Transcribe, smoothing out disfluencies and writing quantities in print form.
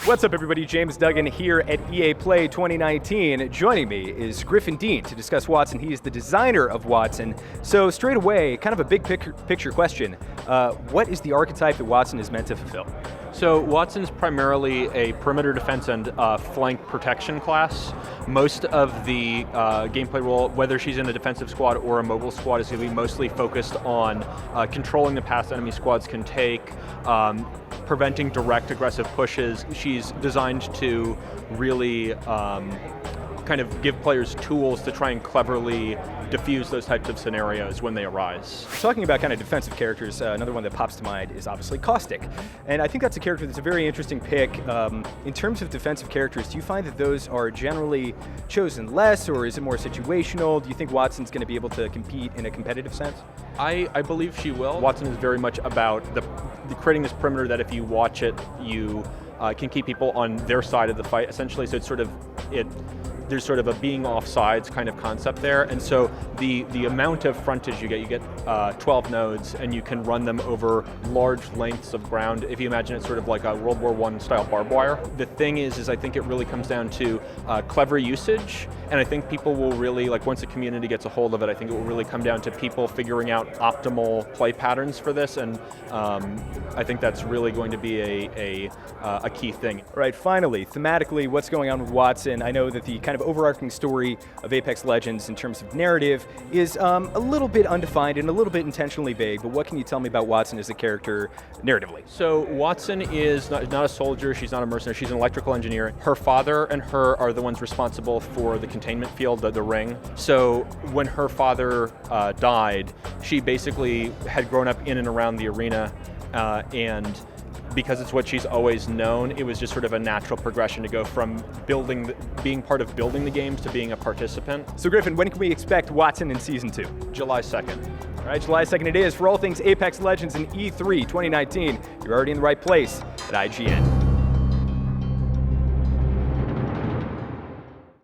What's up, everybody? James Duggan here at EA Play 2019. Joining me is Griffin Dean to discuss Wattson. He is the designer of Wattson. So straight away, kind of a big picture question. What is the archetype that Wattson is meant to fulfill? So Wattson's primarily a perimeter defense and flank protection class. Most of the gameplay role, whether she's in a defensive squad or a mobile squad, is going to be mostly focused on controlling the paths enemy squads can take, preventing direct aggressive pushes. She's designed to really kind of give players tools to try and cleverly diffuse those types of scenarios when they arise. Talking about kind of defensive characters, another one that pops to mind is obviously Caustic. And I think that's a character that's a very interesting pick. In terms of defensive characters, do you find that those are generally chosen less, or is it more situational? Do you think Wattson's going to be able to compete in a competitive sense? I believe she will. Wattson is very much about the creating this perimeter that if you watch it, you can keep people on their side of the fight, essentially. So it's sort of, there's sort of a being off sides kind of concept there, and so the amount of frontage you get 12 nodes, and you can run them over large lengths of ground. If you imagine it sort of like a World War I style barbed wire. The thing is I think it really comes down to clever usage, and I think people will really, like once the community gets a hold of it, I think it will really come down to people figuring out optimal play patterns for this, and I think that's really going to be a key thing. Right, finally, thematically, what's going on with Wattson? I know that the kind of overarching story of Apex Legends in terms of narrative is a little bit undefined and a little bit intentionally vague, but what can you tell me about Wattson as a character narratively? So Wattson is not a soldier, she's not a mercenary, she's an electrical engineer. Her father and her are the ones responsible for the containment field, the ring. So when her father died, she basically had grown up in and around the arena, and because it's what she's always known, it was just sort of a natural progression to go from being part of building the games to being a participant. So Griffin, when can we expect Wattson in Season 2? July 2nd. All right, July 2nd it is. For all things Apex Legends and E3 2019, you're already in the right place at IGN.